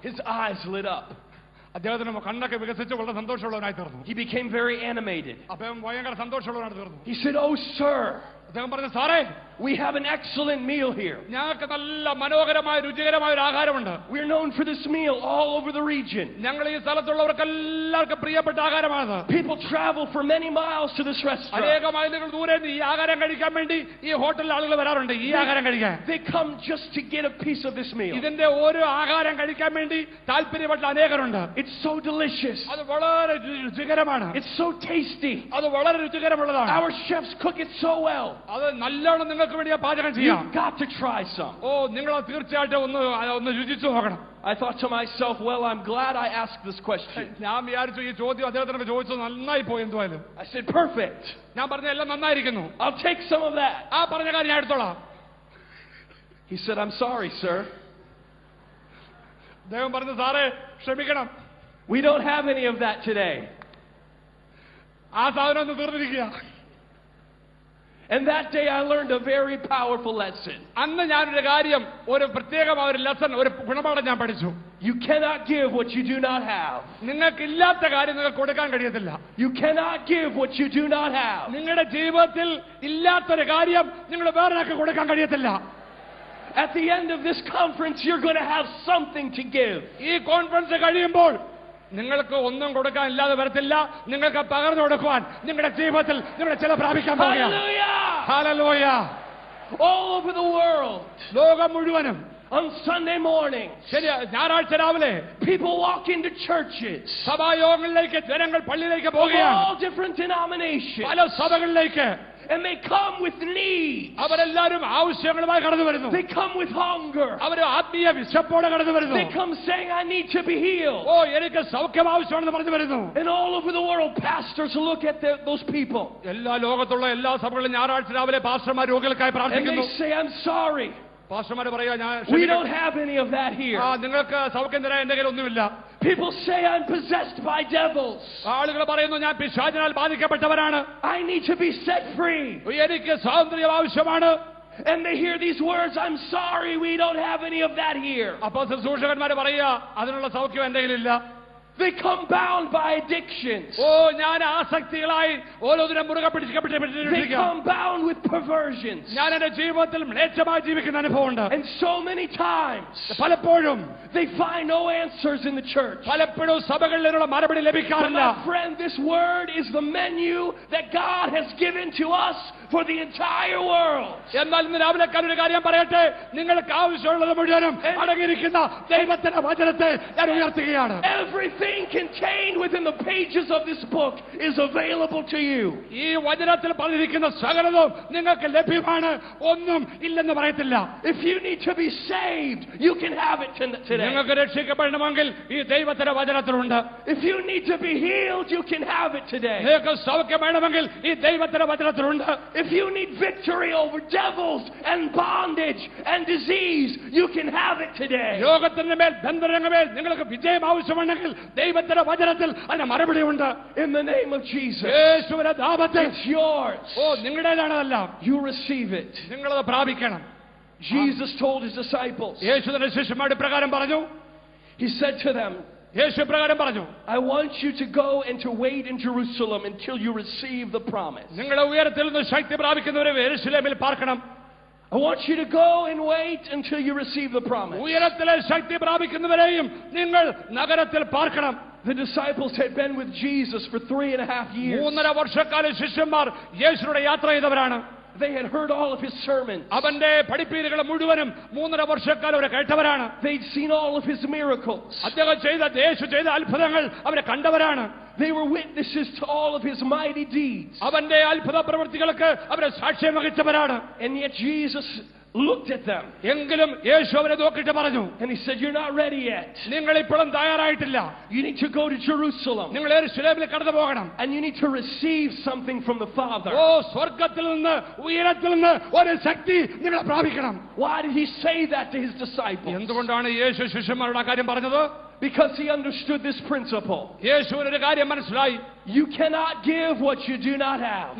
His eyes lit up. He became very animated. He said, "Oh, sir, we have an excellent meal here. We're known for this meal all over the region. People travel for many miles to this restaurant. They come just to get a piece of this meal. It's so delicious. It's so tasty. Our chefs cook it so well. You've got to try some." I thought to myself, well, I'm glad I asked this question. I said, "Perfect. I'll take some of that." He said, "I'm sorry, sir. We don't have any of that today." And that day I learned a very powerful lesson. You cannot give what you do not have. You cannot give what you do not have. At the end of this conference, you're going to have something to give. നിങ്ങൾക്ക് ഒന്നും കൊടുക്കാൻ ഇല്ലാതെ വരത്തില്ല, നിങ്ങൾക്ക് പകർന്നു കൊടുക്കുവാൻ നിങ്ങളുടെ ജീവിതത്തിൽ നിങ്ങൾ ചില പ്രാപിക്കാൻ പോകുകയാണ്. Hallelujah. All over the world, ലോകം മുഴുവനും on Sunday morning, ഞായറാഴ്ച രാവിലെ people walk into churches. സഭായോഗങ്ങളിലേക്ക് ജനങ്ങൾ പള്ളിയിലേക്ക് പോവുകയാണ്. All different denominations. പല സഭകളിലേക്ക്. And they come with needs. അവരെല്ലാവരും ആവശ്യങ്ങളുമായി കടന്നു വരുന്നു. They come with hunger. അവർ ആത്മീയ വിശപ്പോടെ കടന്നു വരുന്നു. They come saying, "I need to be healed." എനിക്ക് സൗഖ്യം ആവശ്യമാണെന്ന് പറഞ്ഞു വരുന്നു. And all over the world, pastors look at those people. എല്ലാ ലോകത്തുള്ള എല്ലാ സഭകളിലും ഞായറാഴ്ച രാവിലെ പാസ്റ്റർമാർ രോഗികൾക്കായി പ്രാർത്ഥിക്കുന്നു. And they say, "I'm sorry. We don't have any of that here." People say, "I'm possessed by devils. I need to be set free." And they hear these words, "I'm sorry, we don't have any of that here." They come bound by addictions. They come bound with perversions. And so many times they find no answers in the church. My friend, this word is the menu that God has given to us for the entire world. Everything contained within the pages of this book is available to you. If you need to be saved, you can have it today. If you need to be healed, you can have it today. If you need victory over devils and bondage and disease, you can have it today. In the name of Jesus, it's yours. You receive it. Jesus told his disciples, he said to them, "I want you to go and to wait in Jerusalem until you receive the promise." I want you to go and wait until you receive the promise. The disciples had been with Jesus for 3.5 years. They had heard all of his sermons. They'd seen all of his miracles. They were witnesses to all of his mighty deeds. And yet Jesus looked at them. And he said, "You're not ready yet. You need to go to Jerusalem. And you need to receive something from the Father." Why did he say that to his disciples? Because he understood this principle. You cannot give what you do not have.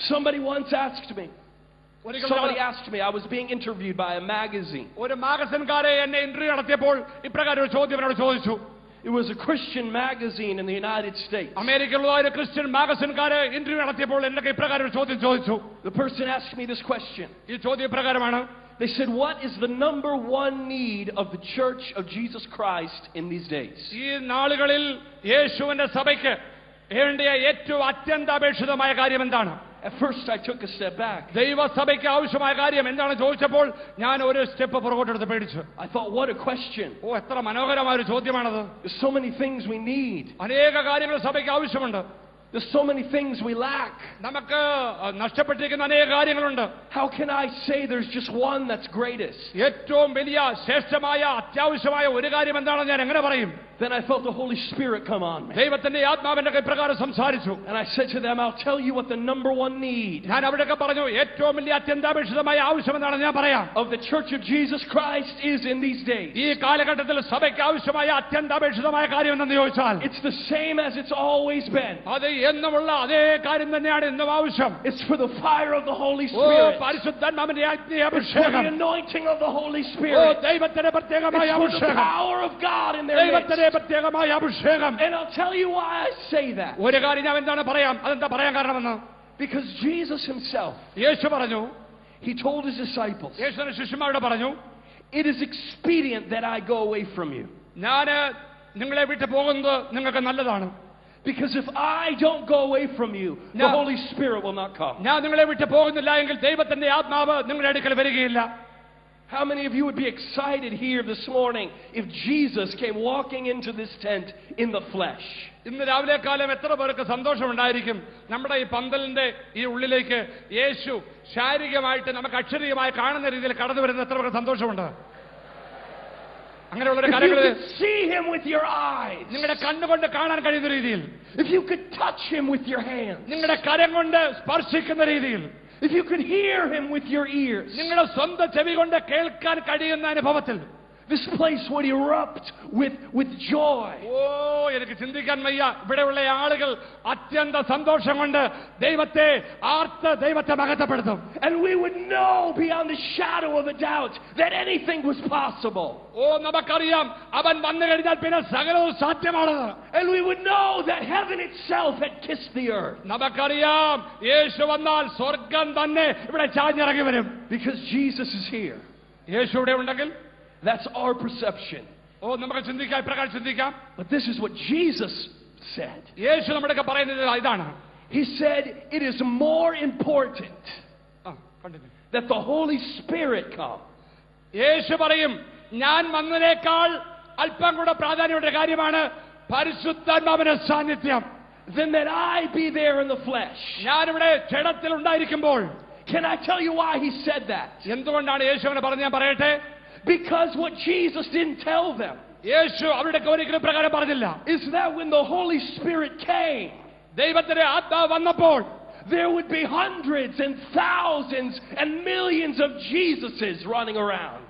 Somebody once asked me, Somebody asked me, I was being interviewed by a magazine. ഒരു മാഗസിൻകാരെ എന്നെ interview നടത്തിയപ്പോൾ ഇപ്രകാരം ഒരു ചോദ്യം എന്നോട് ചോദിച്ചു. It was a Christian magazine in the United States. അമേരിക്കയിലുള്ള ഒരു ക്രിസ്ത്യൻ മാഗസിൻകാരെ ഇന്റർവ്യൂ നടത്തിയപ്പോൾ എന്നൊക്കെ ഇപ്രകാരം ഒരു ചോദ്യം ചോദിച്ചു. The person asked me this question. ഈ ചോദ്യം ഇപ്രകാരമാണ്. They said, what is the number one need of the Church of Jesus Christ in these days? ഈ നാളുകളിൽ യേശുവിന്റെ സഭയ്ക്ക് വേണ്ടിയ ഏറ്റവും അത്യന്താപേക്ഷിതമായ കാര്യം എന്താണ്? At first I took a step back. ദൈവസഭയ്ക്ക് ആവശ്യമായ കാര്യം എന്താണ് ചോദിച്ചപ്പോൾ ഞാൻ ഒരു സ്റ്റെപ്പ് പുറകോട്ടെടുത്ത് പേടിച്ചു. I thought, what a question. എത്ര മനോഹരമായ ഒരു ചോദ്യമാണത്. There's so many things we need. അനേക കാര്യങ്ങൾ സഭയ്ക്ക് ആവശ്യമുണ്ട്. There's so many things we lack. നമുക്ക് നഷ്ടപ്പെട്ടിരിക്കുന്ന അനേക കാര്യങ്ങളുണ്ട്. How can I say there's just one that's greatest? ഏറ്റവും വലിയ ശ്രേഷ്ഠമായ അത്യാവശ്യമായ ഒരു കാര്യം എന്താണെന്ന് ഞാൻ എങ്ങനെ പറയും? Then I felt the Holy Spirit come on me. ദൈവത്തിന്റെ ആത്മാവിന്റെ ഇപ്രകാരം സംസാരിച്ചു. And I said to them, I'll tell you what the number one need ഞാൻ അവിടെയൊക്കെ പറഞ്ഞു ഏറ്റവും വലിയ അത്യന്താപേക്ഷിതമായ ആവശ്യം എന്താണെന്ന് ഞാൻ പറയാം. of the Church of Jesus Christ is in these days. ഈ കാലഘട്ടത്തിൽ സഭയ്ക്ക് ആവശ്യമായ അത്യന്താപേക്ഷിതമായ കാര്യം എന്തെന്ന് ചോദിച്ചാൽ It's the same as it's always been. അത് എന്നുമുള്ള അതേ കാര്യം തന്നെയാണ് ഇന്നും ആവശ്യം. It's for the fire of the Holy Spirit. പരിശുദ്ധാത്മാവിന്റെ ആത്മീയ It's for അഭിഷേകം. the anointing of the Holy Spirit. ദൈവത്തിന്റെ പ്രത്യേകമായ It's for the അഭിഷേകം. power of God in their midst. ദൈവത്തിന്റെ പ്രത്യേകമായ അഭിഷേകം. And I'll tell you why I say that. ഒരു കാര്യം ഞാൻ എന്താണ് പറയാം, അതെന്താ പറയാൻ കാരണമെന്ന്? Because Jesus himself, യേശു പറഞ്ഞു, he told his disciples, യേശുവിന്റെ ശിഷ്യന്മാരോട് പറഞ്ഞു, it is expedient that I go away from you. ഞാൻ നിങ്ങളെ വിട്ടു പോകുന്നത് നിങ്ങൾക്ക് നല്ലതാണ്. Because if I don't go away from you, the Holy Spirit will not come. ഞാൻ നിങ്ങളെ വിട്ടു പോകുന്നില്ല എങ്കിൽ ദൈവത്തിന്റെ ആത്മാവ് നിങ്ങളുടെ അടുക്കൽ വരികയില്ല. How many of you would be excited here this morning if Jesus came walking into this tent in the flesh? ഇന്ന് രാവിലെ കാലം എത്ര പേർക്ക് സന്തോഷമുണ്ടായിരിക്കും നമ്മുടെ ഈ പന്തലിന്റെ ഈ ഉള്ളിലേക്ക് യേശു ശാരീരികമായിട്ട് നമുക്ക് അക്ഷരീയമായി കാണുന്ന രീതിയിൽ കടന്നു വരുന്ന എത്ര പേർക്ക് സന്തോഷമുണ്ട്? അങ്ങനെയുള്ള If you could see him with your eyes, നിങ്ങളുടെ കണ്ണുകൊണ്ട് കാണാൻ കഴിയുന്ന രീതിയിൽ, if you could touch him with your hands, നിങ്ങളുടെ കരം കൊണ്ട് സ്പർശിക്കുന്ന രീതിയിൽ, if you could hear him with your ears, നിങ്ങളുടെ സ്വന്തം ചെവി കൊണ്ട് കേൾക്കാൻ കഴിയുന്ന അനുഭവത്തിൽ this place would erupt with joy. എനിക്ക് ചിന്തിക്കാൻ വയ്യ. ഇവിടെയുള്ള ആളുകൾ അത്യന്ത സന്തോഷം കൊണ്ട് ദൈവത്തെ മഹത്വപ്പെടുത്തും. And we would know beyond the shadow of a doubt that anything was possible. നമുക്കറിയാം അവൻ വന്നു കഴിഞ്ഞാൽ പിന്നെ സകലവും സാധ്യമാണെന്ന്. And we would know that heaven itself had kissed the earth. നമുക്കറിയാം യേശു വന്നാൽ സ്വർഗം തന്നെ ഇവിടെ ചാഞ്ഞിറങ്ങി വരും. Because Jesus is here. യേശു ഇവിടെ ഉണ്ടെങ്കിൽ that's our perception. നമുക്ക് ചിന്തിക്കാം, ഇപ്രകാരം ചിന്തിക്കാം. But this is what Jesus said. യേശു നമ്മുടെ പറയുന്നത് ഇതാണ്. He said it is more important that the Holy Spirit come. യേശു പറയും ഞാൻ വന്നതിനേക്കാൾ അല്പം കൂടെ പ്രാധാന്യമുള്ള കാര്യമാണ് പരിശുദ്ധാത്മാവിന്റെ സാന്നിധ്യം. Than that I be there in the flesh. ഞാനിവിടെ ജഡത്തിൽ ഉണ്ടായിരിക്കുമ്പോൾ. Can I tell you why he said that? എന്തുകൊണ്ടാണ് യേശു അങ്ങനെ പറഞ്ഞത് ഞാൻ പറയട്ടെ. Because what Jesus didn't tell them യേശു അവരുടെ ഒരിക്കലും പ്രകാരം പറഞ്ഞില്ല. is that when the Holy Spirit came, ദൈവത്തിന്റെ ആത്മാവ് വന്നപ്പോൾ there would be hundreds and thousands and millions of Jesuses running around.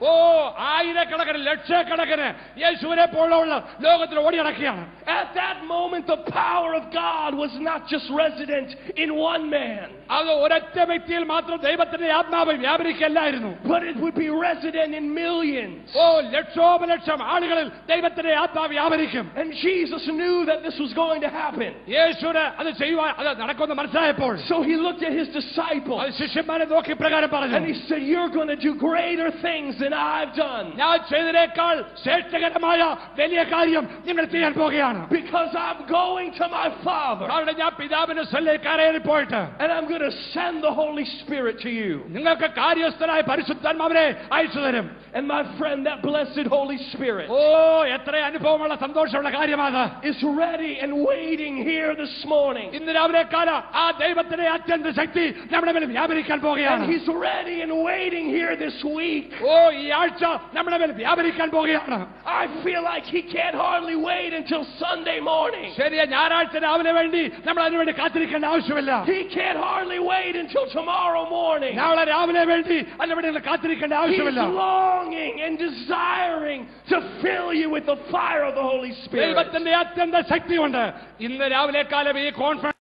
ആയിരക്കണക്കിന് ലക്ഷക്കണക്കിന് യേശുവിനെ പോലുള്ള ലോകത്തിൽ ഓടി നടക്കുകയാണ്. At that moment the power of God was not just resident in one man. അത് ഒരൊറ്റ വ്യക്തിയിൽ മാത്രം ദൈവത്തിന്റെ ആത്മാവ് വ്യാപരിക്കല്ലായിരുന്നു. But it would be resident in millions. ലക്ഷോപലക്ഷം ആളുകളിൽ ദൈവത്തിന്റെ ആത്മാവ് വ്യാപരിക്കും. And Jesus knew that this was going to happen. യേശുവിന് അത് ചെയ്യുവാൻ അത് നടക്കുമെന്ന് മനസ്സിലായപ്പോൾ So he looked at his disciples ശിഷ്യന്മാരെ നോക്കി പ്രകാരം പറഞ്ഞു. And he said, you're going to do greater things than I've done. ഞാൻ ചെയ്തതിനേക്കാൾ ശ്രേഷ്ഠകരമായ വലിയ കാര്യം നിങ്ങൾ ചെയ്യാൻ പോകുകയാണ്. Because I'm going to my Father. കാരണം ഞാൻ പിതാവിന്റെ സ്ഥലത്തേക്ക് പോയിട്ട് And I'm going to send the Holy Spirit to you. നിങ്ങൾക്ക് കാര്യസ്ഥനായ പരിശുദ്ധാത്മാവിനെ അയച്ചു തരും. And my friend, that blessed Holy Spirit എത്ര അനുഭവമുള്ള സന്തോഷമുള്ള കാര്യമാണ്. is ready and waiting here this morning. ഇന്ന് രാവിലെ കാലം ആ ദൈവത്തിന്റെ അത്യന്ത ശക്തി നമ്മുടെ മേൽ വ്യാപരിക്കാൻ പോകുകയാണ്. And he's ready and waiting here this week. ഈ ആഴ്ച നമ്മുടെ മേൽ വ്യാപരിക്കാൻ പോകുകയാണ്. I feel like he can't hardly wait until Sunday morning. ശരിയാ, ഞായറാഴ്ച രാവിലെ വേണ്ടി നമ്മൾ അതിനുവേണ്ടി കാത്തിരിക്കേണ്ട ആവശ്യമില്ല. He can't hardly wait until tomorrow morning. നാളെ രാവിലെ വേണ്ടി അതിനുവേണ്ടി കാത്തിരിക്കേണ്ട ആവശ്യമില്ല. He's longing and desiring to fill you with the fire of the Holy Spirit. ദൈവത്തിന്റെ അത്യന്ത ശക്തി കൊണ്ട് ഇന്ന് രാവിലെ കാലം ഈ കോൺഫറൻസ്